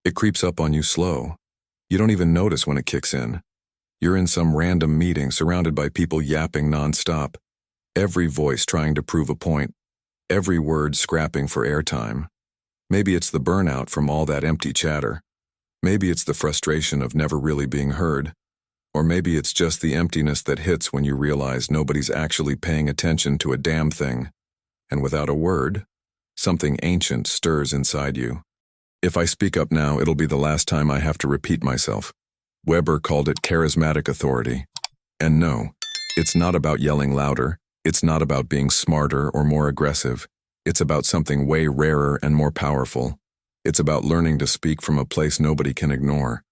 It creeps up on you slow. You don't even notice when it kicks in. You're in some random meeting surrounded by people yapping nonstop, every voice trying to prove a point, every word scrapping for airtime. Maybe it's the burnout from all that empty chatter. Maybe it's the frustration of never really being heard. Or maybe it's just the emptiness that hits when you realize nobody's actually paying attention to a damn thing. And without a word, something ancient stirs inside you. If I speak up now, it'll be the last time I have to repeat myself. Weber called it charismatic authority. And no, it's not about yelling louder. It's not about being smarter or more aggressive. It's about something way rarer and more powerful. It's about learning to speak from a place nobody can ignore.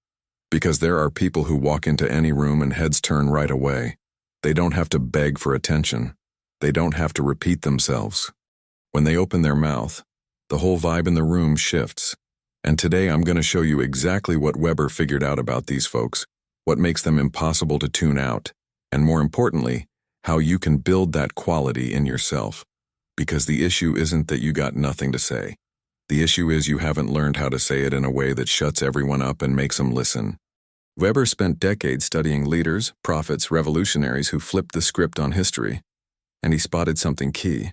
Because there are people who walk into any room and heads turn right away. They don't have to beg for attention. They don't have to repeat themselves. When they open their mouth, the whole vibe in the room shifts. And today I'm going to show you exactly what Weber figured out about these folks, what makes them impossible to tune out, and more importantly, how you can build that quality in yourself. Because the issue isn't that you got nothing to say. The issue is you haven't learned how to say it in a way that shuts everyone up and makes them listen. Weber spent decades studying leaders, prophets, revolutionaries who flipped the script on history. And he spotted something key.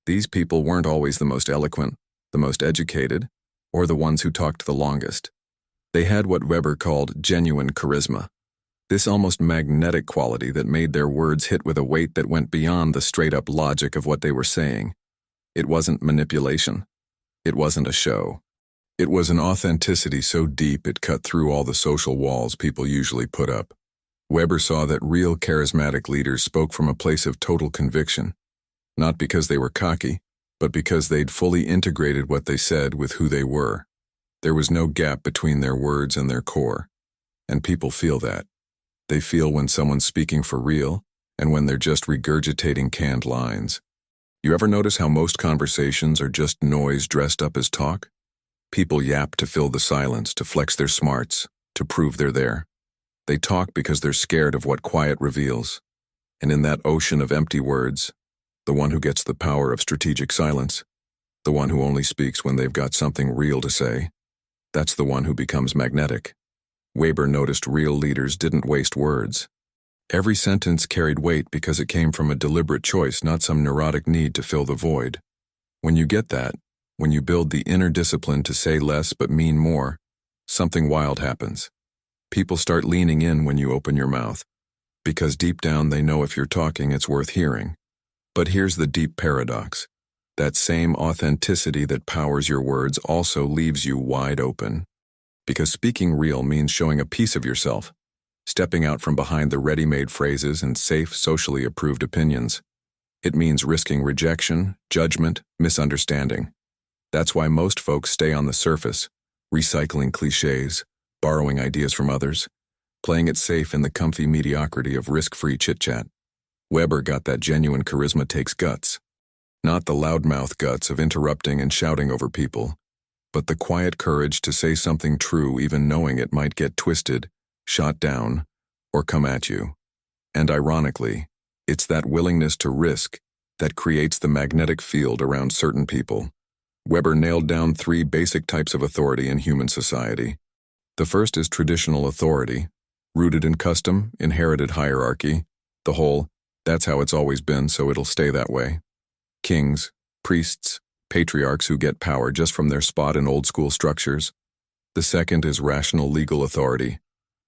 These people weren't always the most eloquent, the most educated, or the ones who talked the longest. They had what Weber called genuine charisma. This almost magnetic quality that made their words hit with a weight that went beyond the straight-up logic of what they were saying. It wasn't manipulation. It wasn't a show. It was an authenticity so deep it cut through all the social walls people usually put up. Weber saw that real charismatic leaders spoke from a place of total conviction, not because they were cocky, but because they'd fully integrated what they said with who they were. There was no gap between their words and their core. And people feel that. They feel when someone's speaking for real and when they're just regurgitating canned lines. You ever notice how most conversations are just noise dressed up as talk? People yap to fill the silence, to flex their smarts, to prove they're there. They talk because they're scared of what quiet reveals. And in that ocean of empty words, the one who gets the power of strategic silence, the one who only speaks when they've got something real to say, that's the one who becomes magnetic. Weber noticed real leaders didn't waste words. Every sentence carried weight because it came from a deliberate choice, not some neurotic need to fill the void. When you get that, when you build the inner discipline to say less but mean more, something wild happens. People start leaning in when you open your mouth, because deep down they know if you're talking, it's worth hearing. But here's the deep paradox. That same authenticity that powers your words also leaves you wide open. Because speaking real means showing a piece of yourself, stepping out from behind the ready-made phrases and safe, socially approved opinions. It means risking rejection, judgment, misunderstanding. That's why most folks stay on the surface, recycling cliches, borrowing ideas from others, playing it safe in the comfy mediocrity of risk-free chit-chat. Weber got that genuine charisma takes guts. Not the loudmouth guts of interrupting and shouting over people, but the quiet courage to say something true even knowing it might get twisted, shot down, or come at you. And ironically, it's that willingness to risk that creates the magnetic field around certain people. Weber nailed down 3 basic types of authority in human society. The first is traditional authority, rooted in custom, inherited hierarchy, the whole, that's how it's always been, so it'll stay that way. Kings, priests, patriarchs who get power just from their spot in old-school structures. The second is rational legal authority,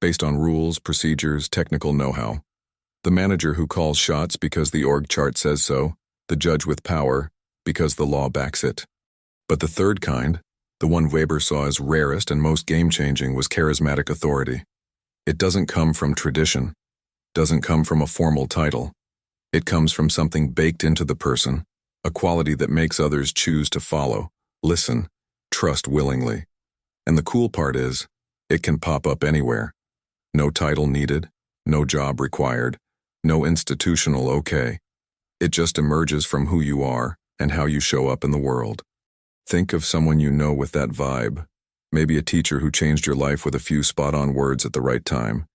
based on rules, procedures, technical know-how. The manager who calls shots because the org chart says so, the judge with power because the law backs it. But the third kind, the one Weber saw as rarest and most game-changing, was charismatic authority. It doesn't come from tradition, doesn't come from a formal title. It comes from something baked into the person, a quality that makes others choose to follow, listen, trust willingly. And the cool part is, it can pop up anywhere. No title needed, no job required, no institutional okay. It just emerges from who you are and how you show up in the world. Think of someone you know with that vibe. Maybe a teacher who changed your life with a few spot-on words at the right time.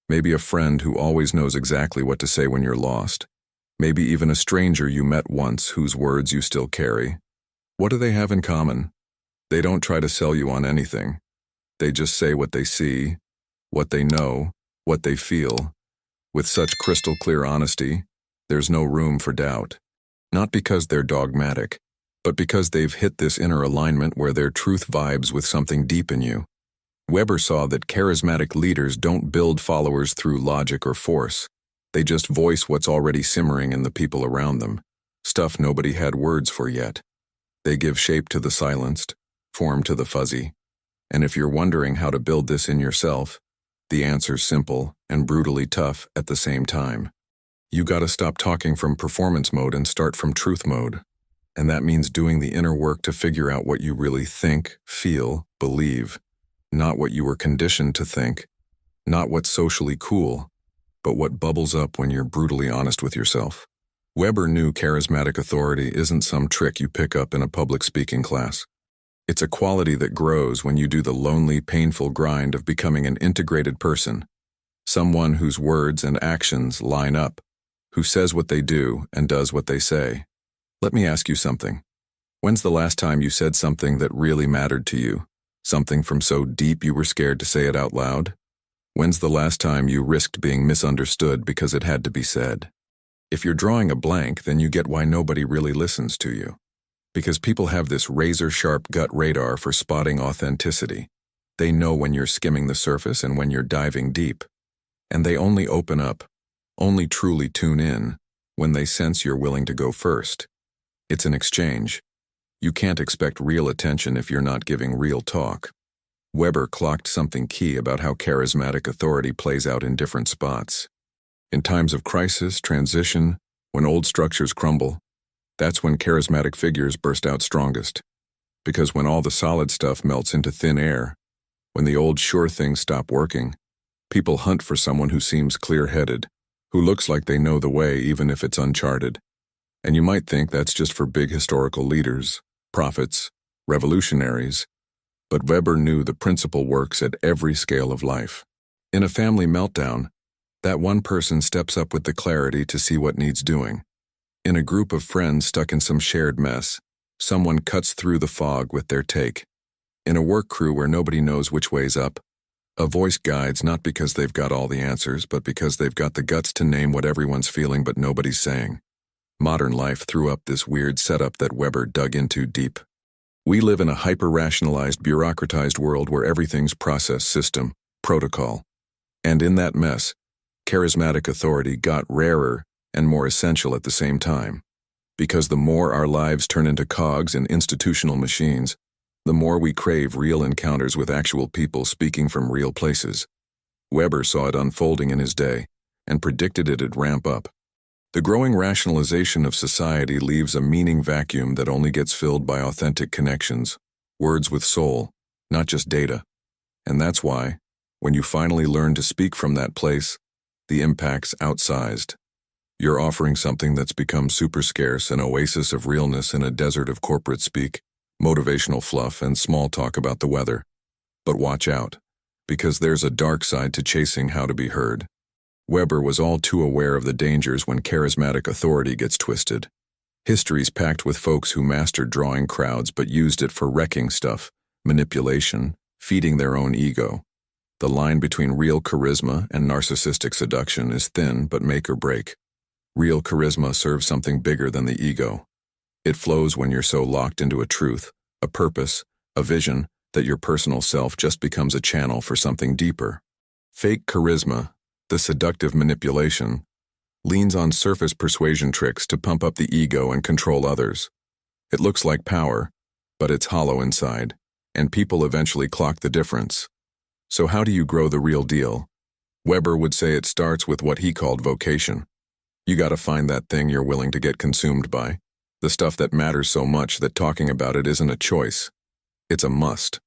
Maybe a friend who always knows exactly what to say when you're lost. Maybe even a stranger you met once whose words you still carry. What do they have in common? They don't try to sell you on anything. They just say what they see, what they know, what they feel. With such crystal clear honesty, there's no room for doubt. Not because they're dogmatic, but because they've hit this inner alignment where their truth vibes with something deep in you. Weber saw that charismatic leaders don't build followers through logic or force. They just voice what's already simmering in the people around them, stuff nobody had words for yet. They give shape to the silenced, form to the fuzzy. And if you're wondering how to build this in yourself, the answer's simple and brutally tough at the same time. You gotta stop talking from performance mode and start from truth mode. And that means doing the inner work to figure out what you really think, feel, believe. Not what you were conditioned to think, not what's socially cool, but what bubbles up when you're brutally honest with yourself. Weber knew charismatic authority isn't some trick you pick up in a public speaking class. It's a quality that grows when you do the lonely, painful grind of becoming an integrated person, someone whose words and actions line up, who says what they do and does what they say. Let me ask you something. When's the last time you said something that really mattered to you? Something from so deep you were scared to say it out loud? When's the last time you risked being misunderstood because it had to be said? If you're drawing a blank, then you get why nobody really listens to you. Because people have this razor-sharp gut radar for spotting authenticity. They know when you're skimming the surface and when you're diving deep. And they only open up, only truly tune in, when they sense you're willing to go first. It's an exchange. You can't expect real attention if you're not giving real talk. Weber clocked something key about how charismatic authority plays out in different spots. In times of crisis, transition, when old structures crumble, that's when charismatic figures burst out strongest. Because when all the solid stuff melts into thin air, when the old sure things stop working, people hunt for someone who seems clear-headed, who looks like they know the way even if it's uncharted. And you might think that's just for big historical leaders, prophets, revolutionaries, but Weber knew the principle works at every scale of life. In a family meltdown, that one person steps up with the clarity to see what needs doing. In a group of friends stuck in some shared mess, someone cuts through the fog with their take. In a work crew where nobody knows which way's up, a voice guides not because they've got all the answers, but because they've got the guts to name what everyone's feeling but nobody's saying. Modern life threw up this weird setup that Weber dug into deep. We live in a hyper-rationalized, bureaucratized world where everything's process, system, protocol. And in that mess, charismatic authority got rarer and more essential at the same time. Because the more our lives turn into cogs in institutional machines, the more we crave real encounters with actual people speaking from real places. Weber saw it unfolding in his day and predicted it'd ramp up. The growing rationalization of society leaves a meaning vacuum that only gets filled by authentic connections, words with soul, not just data. And that's why, when you finally learn to speak from that place, the impact's outsized. You're offering something that's become super scarce, an oasis of realness in a desert of corporate speak, motivational fluff, and small talk about the weather. But watch out, because there's a dark side to chasing how to be heard. Weber was all too aware of the dangers when charismatic authority gets twisted. History's packed with folks who mastered drawing crowds but used it for wrecking stuff, manipulation, feeding their own ego. The line between real charisma and narcissistic seduction is thin but make or break. Real charisma serves something bigger than the ego. It flows when you're so locked into a truth, a purpose, a vision, that your personal self just becomes a channel for something deeper. Fake charisma, the seductive manipulation, leans on surface persuasion tricks to pump up the ego and control others. It looks like power, but it's hollow inside, and people eventually clock the difference. So how do you grow the real deal? Weber would say it starts with what he called vocation. You gotta find that thing you're willing to get consumed by, the stuff that matters so much that talking about it isn't a choice. It's a must.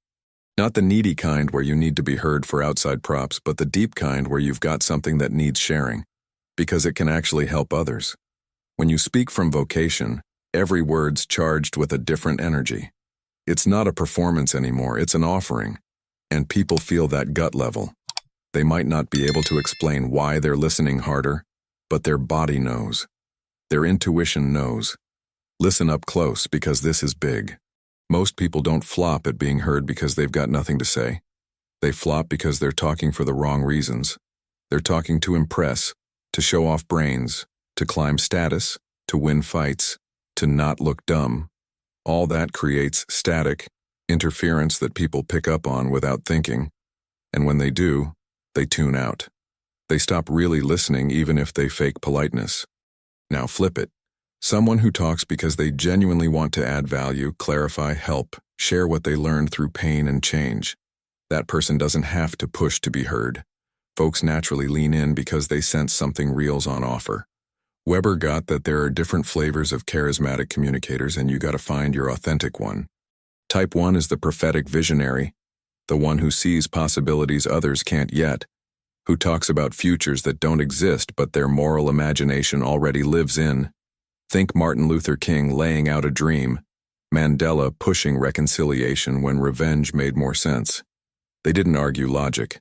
Not the needy kind where you need to be heard for outside props, but the deep kind where you've got something that needs sharing, because it can actually help others. When you speak from vocation, every word's charged with a different energy. It's not a performance anymore, it's an offering. And people feel that gut level. They might not be able to explain why they're listening harder, but their body knows. Their intuition knows. Listen up close, because this is big. Most people don't flop at being heard because they've got nothing to say. They flop because they're talking for the wrong reasons. They're talking to impress, to show off brains, to climb status, to win fights, to not look dumb. All that creates static, interference that people pick up on without thinking. And when they do, they tune out. They stop really listening even if they fake politeness. Now flip it. Someone who talks because they genuinely want to add value, clarify, help, share what they learned through pain and change. That person doesn't have to push to be heard. Folks naturally lean in because they sense something real's on offer. Weber got that there are different flavors of charismatic communicators and you gotta find your authentic one. Type 1 is the prophetic visionary, the one who sees possibilities others can't yet, who talks about futures that don't exist but their moral imagination already lives in. Think Martin Luther King laying out a dream, Mandela pushing reconciliation when revenge made more sense. They didn't argue logic.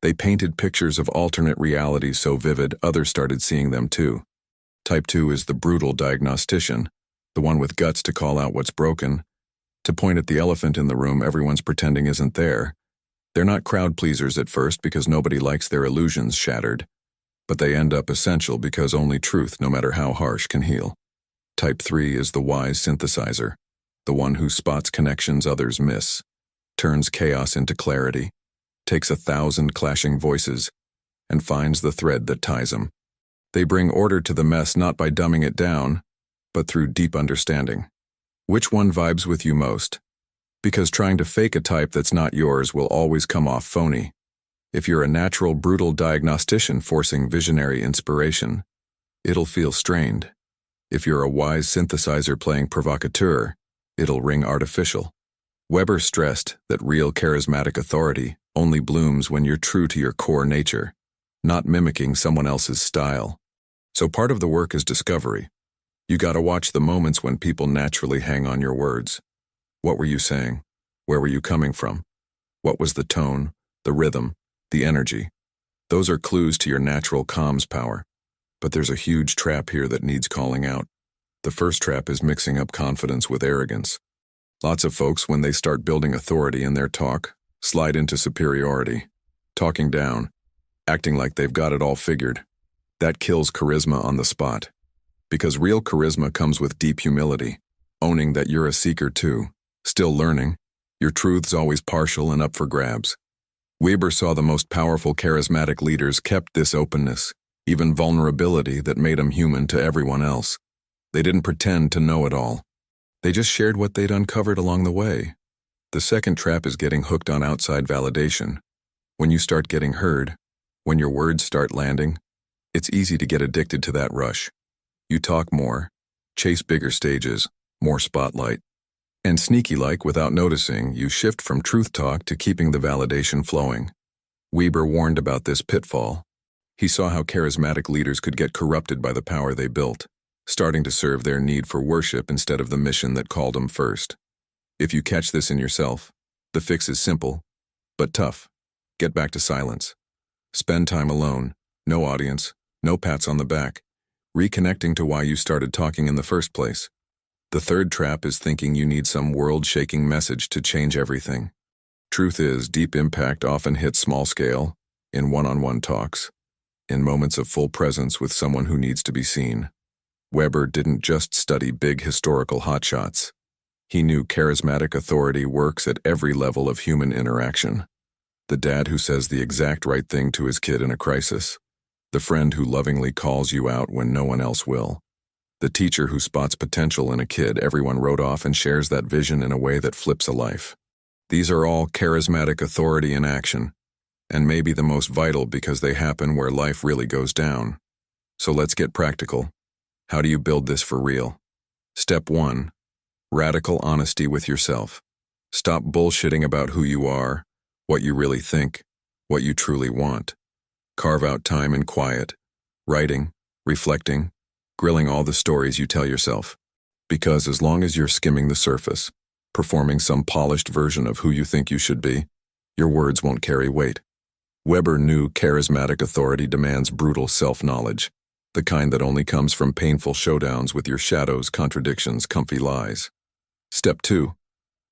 They painted pictures of alternate realities so vivid others started seeing them too. Type 2 is the brutal diagnostician, the one with guts to call out what's broken, to point at the elephant in the room everyone's pretending isn't there. They're not crowd pleasers at first because nobody likes their illusions shattered, but they end up essential because only truth, no matter how harsh, can heal. Type 3 is the wise synthesizer, the one who spots connections others miss, turns chaos into clarity, takes 1,000 clashing voices, and finds the thread that ties them. They bring order to the mess not by dumbing it down, but through deep understanding. Which one vibes with you most? Because trying to fake a type that's not yours will always come off phony. If you're a natural, brutal diagnostician forcing visionary inspiration, it'll feel strained. If you're a wise synthesizer playing provocateur, it'll ring artificial. Weber stressed that real charismatic authority only blooms when you're true to your core nature, not mimicking someone else's style. So part of the work is discovery. You gotta watch the moments when people naturally hang on your words. What were you saying? Where were you coming from? What was the tone, the rhythm, the energy? Those are clues to your natural comms power. But there's a huge trap here that needs calling out. The first trap is mixing up confidence with arrogance. Lots of folks, when they start building authority in their talk, slide into superiority, talking down, acting like they've got it all figured. That kills charisma on the spot. Because real charisma comes with deep humility, owning that you're a seeker too, still learning. Your truth's always partial and up for grabs. Weber saw the most powerful charismatic leaders kept this openness, even vulnerability that made them human to everyone else. They didn't pretend to know it all. They just shared what they'd uncovered along the way. The second trap is getting hooked on outside validation. When you start getting heard, when your words start landing, it's easy to get addicted to that rush. You talk more, chase bigger stages, more spotlight. And sneaky-like, without noticing, you shift from truth talk to keeping the validation flowing. Weber warned about this pitfall. He saw how charismatic leaders could get corrupted by the power they built, starting to serve their need for worship instead of the mission that called them first. If you catch this in yourself, the fix is simple, but tough. Get back to silence. Spend time alone, no audience, no pats on the back, reconnecting to why you started talking in the first place. The third trap is thinking you need some world-shaking message to change everything. Truth is, deep impact often hits small scale, in one-on-one talks, in moments of full presence with someone who needs to be seen. Weber didn't just study big historical hotshots. He knew charismatic authority works at every level of human interaction. The dad who says the exact right thing to his kid in a crisis. The friend who lovingly calls you out when no one else will. The teacher who spots potential in a kid everyone wrote off and shares that vision in a way that flips a life. These are all charismatic authority in action, and maybe the most vital because they happen where life really goes down. So let's get practical. How do you build this for real? Step 1. Radical honesty with yourself. Stop bullshitting about who you are, what you really think, what you truly want. Carve out time in quiet, writing, reflecting, grilling all the stories you tell yourself. Because as long as you're skimming the surface, performing some polished version of who you think you should be, your words won't carry weight. Weber knew charismatic authority demands brutal self-knowledge, the kind that only comes from painful showdowns with your shadows, contradictions, comfy lies. Step 2.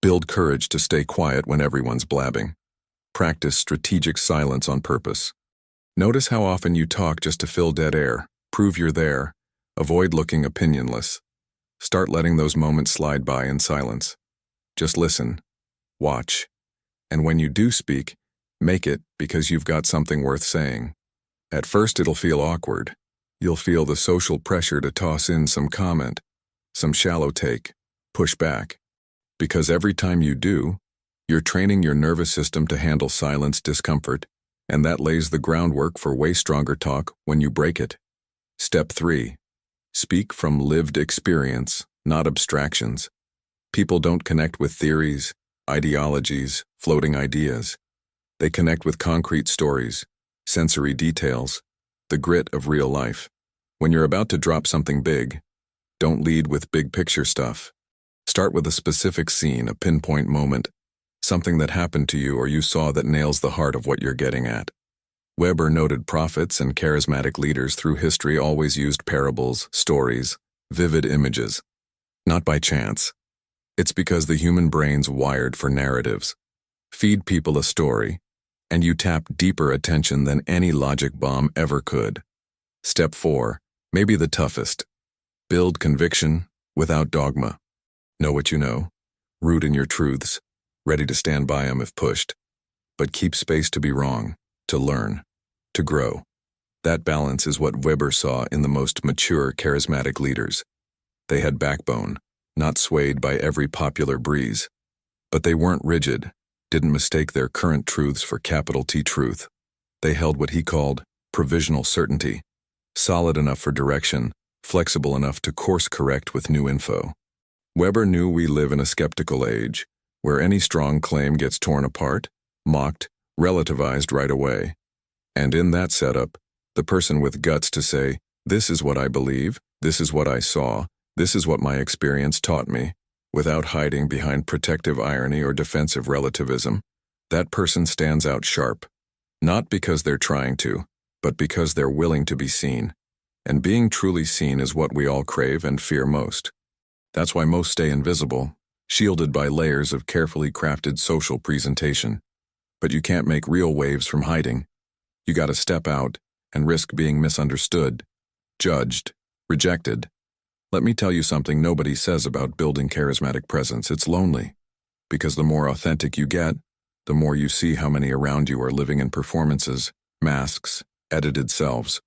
Build courage to stay quiet when everyone's blabbing. Practice strategic silence on purpose. Notice how often you talk just to fill dead air. Prove you're there. Avoid looking opinionless. Start letting those moments slide by in silence. Just listen. Watch. And when you do speak, make it because you've got something worth saying. At first it'll feel awkward. You'll feel the social pressure to toss in some comment, some shallow take, push back. Because every time you do, you're training your nervous system to handle silence discomfort, and that lays the groundwork for way stronger talk when you break it. Step 3. Speak from lived experience, not abstractions. People don't connect with theories, ideologies, floating ideas. They connect with concrete stories, sensory details, the grit of real life. When you're about to drop something big, don't lead with big picture stuff. Start with a specific scene, a pinpoint moment, something that happened to you or you saw that nails the heart of what you're getting at. Weber noted prophets and charismatic leaders through history always used parables, stories, vivid images. Not by chance. It's because the human brain's wired for narratives. Feed people a story, and you tap deeper attention than any logic bomb ever could. Step 4, maybe the toughest. Build conviction without dogma. Know what you know, root in your truths, ready to stand by them if pushed. But keep space to be wrong, to learn, to grow. That balance is what Weber saw in the most mature, charismatic leaders. They had backbone, not swayed by every popular breeze. But they weren't rigid, didn't mistake their current truths for capital T truth. They held what he called provisional certainty, solid enough for direction, flexible enough to course correct with new info. Weber knew we live in a skeptical age, where any strong claim gets torn apart, mocked, relativized right away. And in that setup, the person with guts to say, "This is what I believe, this is what I saw, this is what my experience taught me," without hiding behind protective irony or defensive relativism, that person stands out sharp. Not because they're trying to, but because they're willing to be seen. And being truly seen is what we all crave and fear most. That's why most stay invisible, shielded by layers of carefully crafted social presentation. But you can't make real waves from hiding. You gotta step out and risk being misunderstood, judged, rejected. Let me tell you something nobody says about building charismatic presence. It's lonely. Because the more authentic you get, the more you see how many around you are living in performances, masks, edited selves.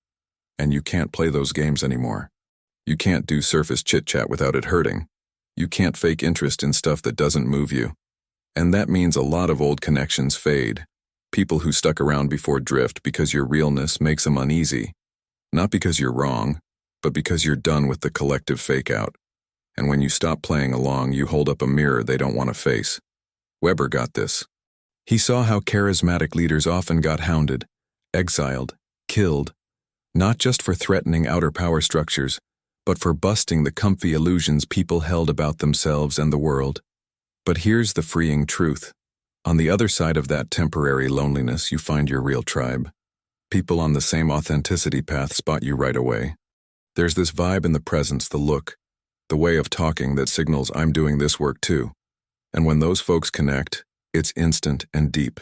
And you can't play those games anymore. You can't do surface chit-chat without it hurting. You can't fake interest in stuff that doesn't move you. And that means a lot of old connections fade. People who stuck around before drift because your realness makes them uneasy. Not because you're wrong, but because you're done with the collective fake-out. And when you stop playing along, you hold up a mirror they don't want to face. Weber got this. He saw how charismatic leaders often got hounded, exiled, killed, not just for threatening outer power structures, but for busting the comfy illusions people held about themselves and the world. But here's the freeing truth. On the other side of that temporary loneliness, you find your real tribe. People on the same authenticity path spot you right away. There's this vibe in the presence, the look, the way of talking that signals I'm doing this work too. And when those folks connect, it's instant and deep.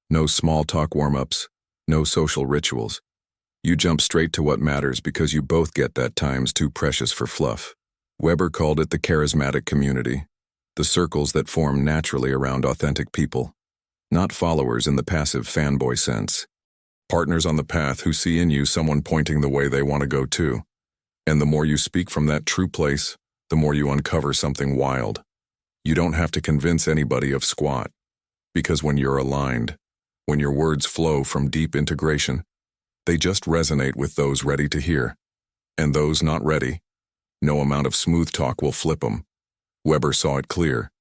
No small talk warm-ups, no social rituals. You jump straight to what matters because you both get that time's too precious for fluff. Weber called it the charismatic community, the circles that form naturally around authentic people. Not followers in the passive fanboy sense. Partners on the path who see in you someone pointing the way they want to go too. And the more you speak from that true place, the more you uncover something wild. You don't have to convince anybody of squat. Because when you're aligned, when your words flow from deep integration, they just resonate with those ready to hear. And those not ready, no amount of smooth talk will flip them. Weber saw it clear.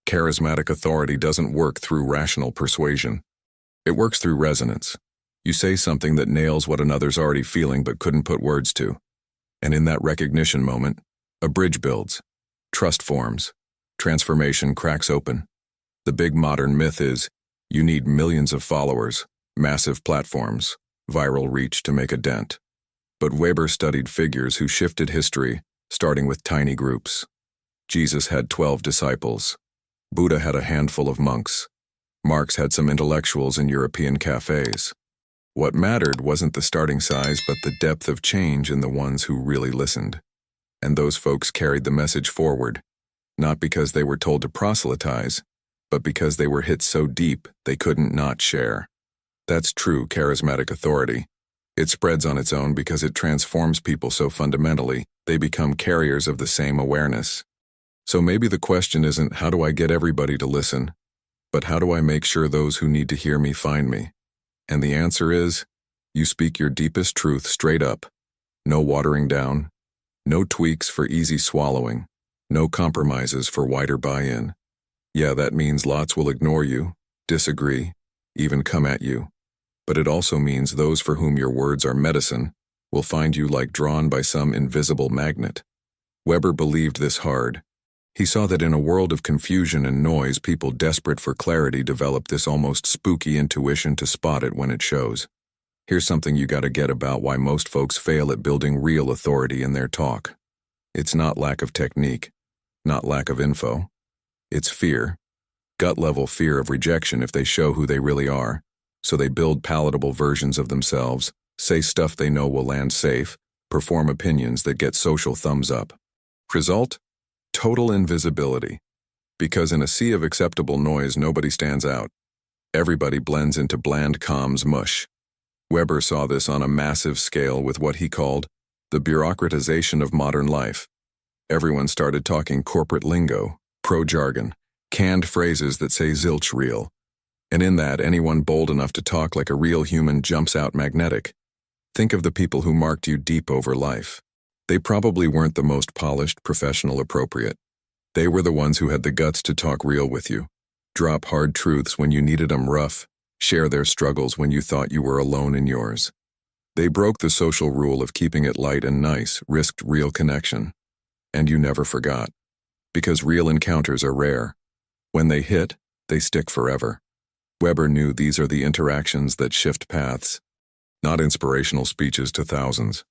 Charismatic authority doesn't work through rational persuasion. It works through resonance. You say something that nails what another's already feeling but couldn't put words to. And in that recognition moment, a bridge builds. Trust forms. Transformation cracks open. The big modern myth is, you need millions of followers, massive platforms, viral reach to make a dent. But Weber studied figures who shifted history, starting with tiny groups. Jesus had 12 disciples. Buddha had a handful of monks. Marx had some intellectuals in European cafes. What mattered wasn't the starting size but the depth of change in the ones who really listened. And those folks carried the message forward, not because they were told to proselytize, but because they were hit so deep they couldn't not share. That's true charismatic authority. It spreads on its own because it transforms people so fundamentally, they become carriers of the same awareness. So maybe the question isn't how do I get everybody to listen, but how do I make sure those who need to hear me find me? And the answer is, you speak your deepest truth straight up. No watering down, no tweaks for easy swallowing, no compromises for wider buy-in. Yeah, that means lots will ignore you, disagree, even come at you. But it also means those for whom your words are medicine will find you like drawn by some invisible magnet. Weber believed this hard. He saw that in a world of confusion and noise, people desperate for clarity develop this almost spooky intuition to spot it when it shows. Here's something you gotta get about why most folks fail at building real authority in their talk. It's not lack of technique, not lack of info. It's fear. Gut-level fear of rejection if they show who they really are. So they build palatable versions of themselves, say stuff they know will land safe, perform opinions that get social thumbs up. Result? Total invisibility. Because in a sea of acceptable noise, nobody stands out. Everybody blends into bland comms mush. Weber saw this on a massive scale with what he called the bureaucratization of modern life. Everyone started talking corporate lingo, pro-jargon, canned phrases that say zilch real. And in that, anyone bold enough to talk like a real human jumps out magnetic. Think of the people who marked you deep over life. They probably weren't the most polished, professional, appropriate. They were the ones who had the guts to talk real with you, drop hard truths when you needed them rough, share their struggles when you thought you were alone in yours. They broke the social rule of keeping it light and nice, risked real connection. And you never forgot. Because real encounters are rare. When they hit, they stick forever. Weber knew these are the interactions that shift paths. Not inspirational speeches to thousands,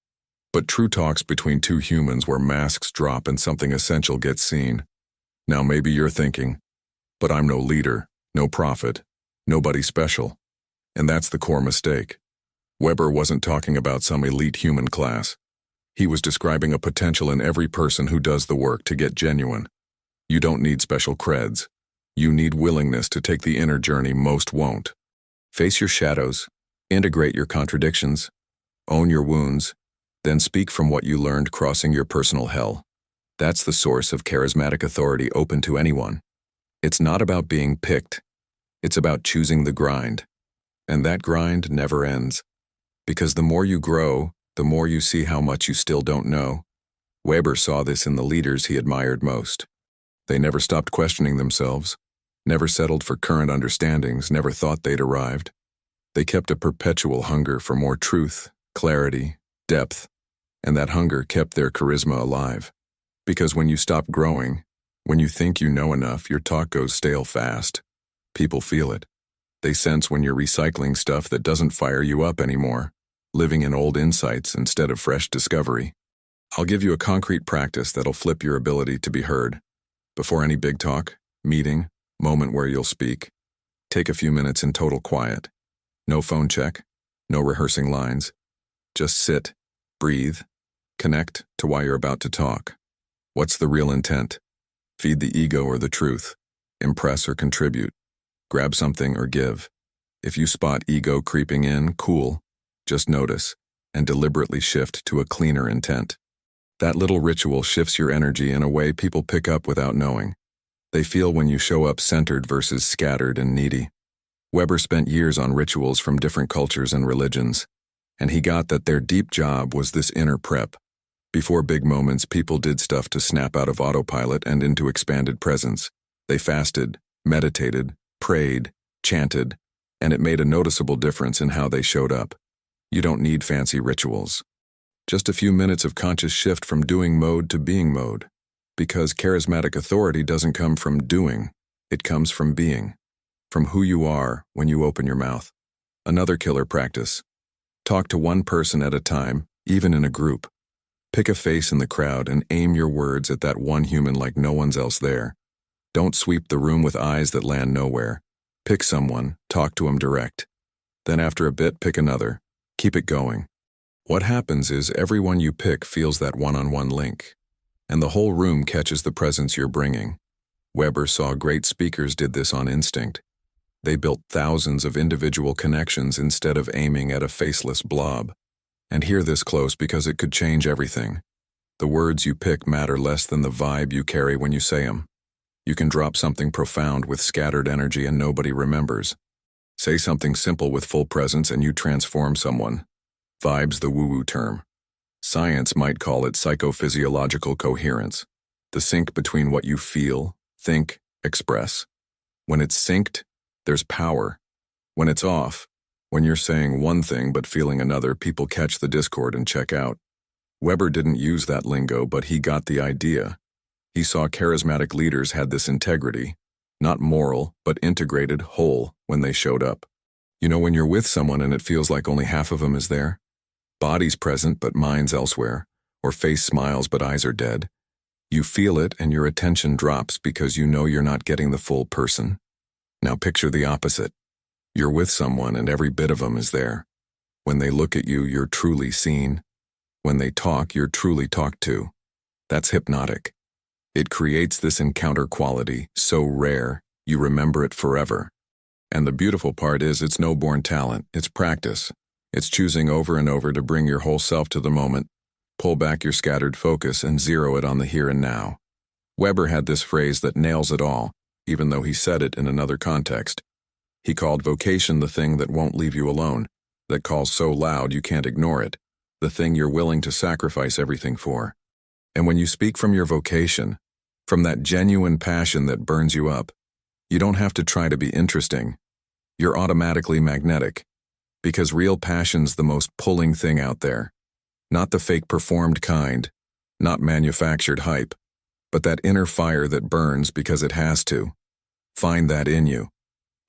but true talks between two humans where masks drop and something essential gets seen. Now maybe you're thinking, but I'm no leader, no prophet, nobody special. And that's the core mistake. Weber wasn't talking about some elite human class. He was describing a potential in every person who does the work to get genuine. You don't need special creds. You need willingness to take the inner journey most won't. Face your shadows, integrate your contradictions, own your wounds, then speak from what you learned crossing your personal hell. That's the source of charismatic authority open to anyone. It's not about being picked. It's about choosing the grind. And that grind never ends. Because the more you grow, the more you see how much you still don't know. Weber saw this in the leaders he admired most. They never stopped questioning themselves, never settled for current understandings, never thought they'd arrived. They kept a perpetual hunger for more truth, clarity, depth, and that hunger kept their charisma alive. Because when you stop growing, when you think you know enough, your talk goes stale fast. People feel it. They sense when you're recycling stuff that doesn't fire you up anymore, living in old insights instead of fresh discovery. I'll give you a concrete practice that'll flip your ability to be heard. Before any big talk, meeting, moment where you'll speak, take a few minutes in total quiet. No phone check, no rehearsing lines. Just sit, breathe, connect to why you're about to talk. What's the real intent? Feed the ego or the truth? Impress or contribute? Grab something or give? If you spot ego creeping in, cool. Just notice and deliberately shift to a cleaner intent. That little ritual shifts your energy in a way people pick up without knowing. They feel when you show up centered versus scattered and needy. Weber spent years on rituals from different cultures and religions, and he got that their deep job was this inner prep. Before big moments, people did stuff to snap out of autopilot and into expanded presence. They fasted, meditated, prayed, chanted, and it made a noticeable difference in how they showed up. You don't need fancy rituals. Just a few minutes of conscious shift from doing mode to being mode. Because charismatic authority doesn't come from doing, it comes from being. From who you are when you open your mouth. Another killer practice. Talk to one person at a time, even in a group. Pick a face in the crowd and aim your words at that one human like no one's else there. Don't sweep the room with eyes that land nowhere. Pick someone, talk to them direct. Then after a bit, pick another. Keep it going. What happens is everyone you pick feels that one-on-one link, and the whole room catches the presence you're bringing. Weber saw great speakers did this on instinct. They built thousands of individual connections instead of aiming at a faceless blob. And hear this close because it could change everything. The words you pick matter less than the vibe you carry when you say them. You can drop something profound with scattered energy and nobody remembers. Say something simple with full presence and you transform someone. Vibe's the woo-woo term. Science might call it psychophysiological coherence, the sync between what you feel, think, express. When it's synced, there's power. When it's off, when you're saying one thing but feeling another, people catch the discord and check out. Weber didn't use that lingo, but he got the idea. He saw charismatic leaders had this integrity, not moral, but integrated, whole, when they showed up. You know when you're with someone and it feels like only half of them is there? Body's present but mind's elsewhere, or face smiles but eyes are dead. You feel it and your attention drops because you know you're not getting the full person. Now picture the opposite. You're with someone and every bit of them is there. When they look at you, you're truly seen. When they talk, you're truly talked to. That's hypnotic. It creates this encounter quality, so rare, you remember it forever. And the beautiful part is it's no born talent, it's practice. It's choosing over and over to bring your whole self to the moment, pull back your scattered focus and zero it on the here and now. Weber had this phrase that nails it all, even though he said it in another context. He called vocation the thing that won't leave you alone, that calls so loud you can't ignore it, the thing you're willing to sacrifice everything for. And when you speak from your vocation, from that genuine passion that burns you up, you don't have to try to be interesting. You're automatically magnetic. Because real passion's the most pulling thing out there. Not the fake performed kind, not manufactured hype, but that inner fire that burns because it has to. Find that in you.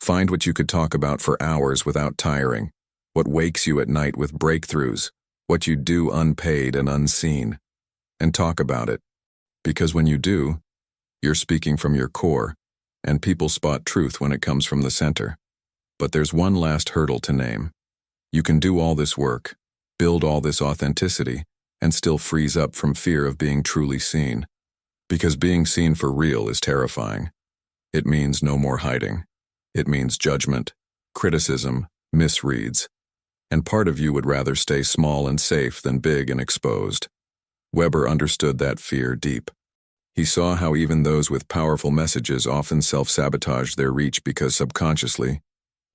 Find what you could talk about for hours without tiring, what wakes you at night with breakthroughs, what you do unpaid and unseen. And talk about it. Because when you do, you're speaking from your core, and people spot truth when it comes from the center. But there's one last hurdle to name. You can do all this work, build all this authenticity, and still freeze up from fear of being truly seen. Because being seen for real is terrifying. It means no more hiding. It means judgment, criticism, misreads. And part of you would rather stay small and safe than big and exposed. Weber understood that fear deep. He saw how even those with powerful messages often self-sabotaged their reach because subconsciously,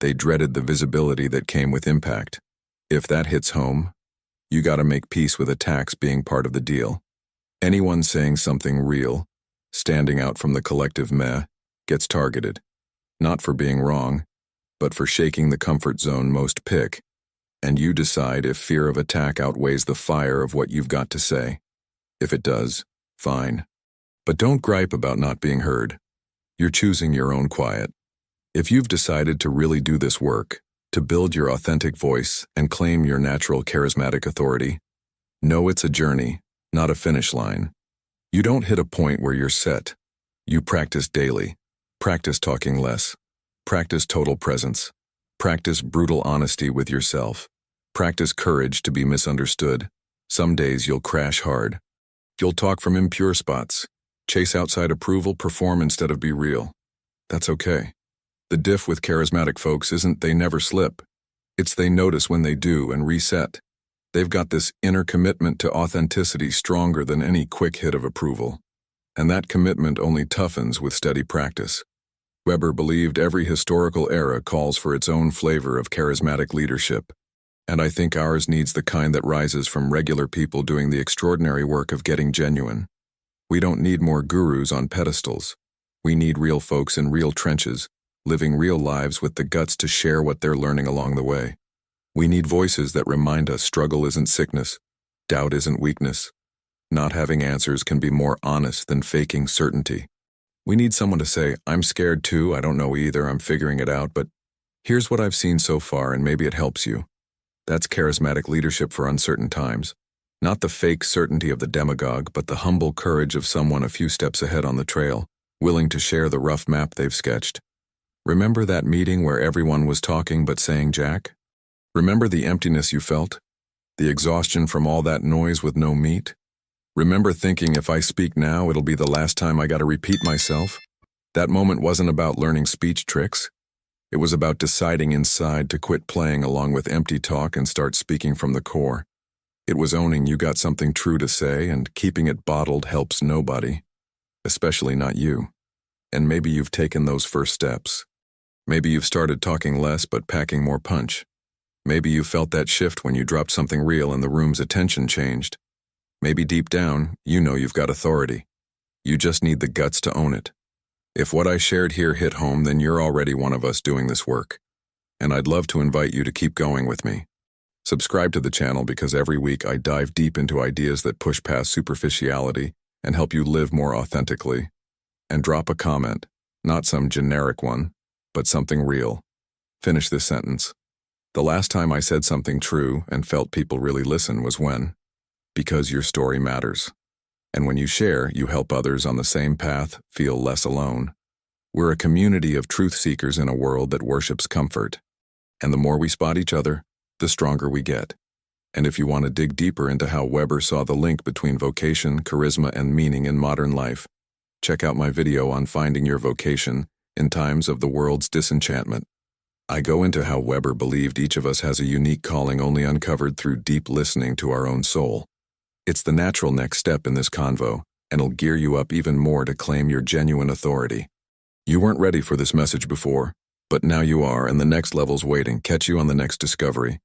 they dreaded the visibility that came with impact. If that hits home, you gotta make peace with attacks being part of the deal. Anyone saying something real, standing out from the collective meh, gets targeted. Not for being wrong, but for shaking the comfort zone most pick. And you decide if fear of attack outweighs the fire of what you've got to say. If it does, fine. But don't gripe about not being heard. You're choosing your own quiet. If you've decided to really do this work, to build your authentic voice and claim your natural charismatic authority, know it's a journey, not a finish line. You don't hit a point where you're set. You practice daily. Practice talking less. Practice total presence. Practice brutal honesty with yourself. Practice courage to be misunderstood. Some days you'll crash hard. You'll talk from impure spots. Chase outside approval, perform instead of be real. That's okay. The diff with charismatic folks isn't they never slip. It's they notice when they do and reset. They've got this inner commitment to authenticity stronger than any quick hit of approval. And that commitment only toughens with steady practice. Weber believed every historical era calls for its own flavor of charismatic leadership. And I think ours needs the kind that rises from regular people doing the extraordinary work of getting genuine. We don't need more gurus on pedestals. We need real folks in real trenches, living real lives with the guts to share what they're learning along the way. We need voices that remind us struggle isn't sickness, doubt isn't weakness. Not having answers can be more honest than faking certainty. We need someone to say, I'm scared too, I don't know either, I'm figuring it out, but here's what I've seen so far and maybe it helps you. That's charismatic leadership for uncertain times. Not the fake certainty of the demagogue, but the humble courage of someone a few steps ahead on the trail, willing to share the rough map they've sketched. Remember that meeting where everyone was talking but saying jack? Remember the emptiness you felt? The exhaustion from all that noise with no meat? Remember thinking if I speak now, it'll be the last time I gotta repeat myself? That moment wasn't about learning speech tricks. It was about deciding inside to quit playing along with empty talk and start speaking from the core. It was owning you got something true to say, and keeping it bottled helps nobody, especially not you. And maybe you've taken those first steps. Maybe you've started talking less but packing more punch. Maybe you felt that shift when you dropped something real and the room's attention changed. Maybe deep down, you know you've got authority. You just need the guts to own it. If what I shared here hit home, then you're already one of us doing this work. And I'd love to invite you to keep going with me. Subscribe to the channel because every week I dive deep into ideas that push past superficiality and help you live more authentically. And drop a comment, not some generic one, but something real. Finish this sentence. The last time I said something true and felt people really listen was when? Because your story matters. And when you share, you help others on the same path feel less alone. We're a community of truth seekers in a world that worships comfort. And the more we spot each other, the stronger we get. And if you want to dig deeper into how Weber saw the link between vocation, charisma, and meaning in modern life, check out my video on finding your vocation in times of the world's disenchantment. I go into how Weber believed each of us has a unique calling only uncovered through deep listening to our own soul. It's the natural next step in this convo, and it'll gear you up even more to claim your genuine authority. You weren't ready for this message before, but now you are, and the next level's waiting. Catch you on the next discovery.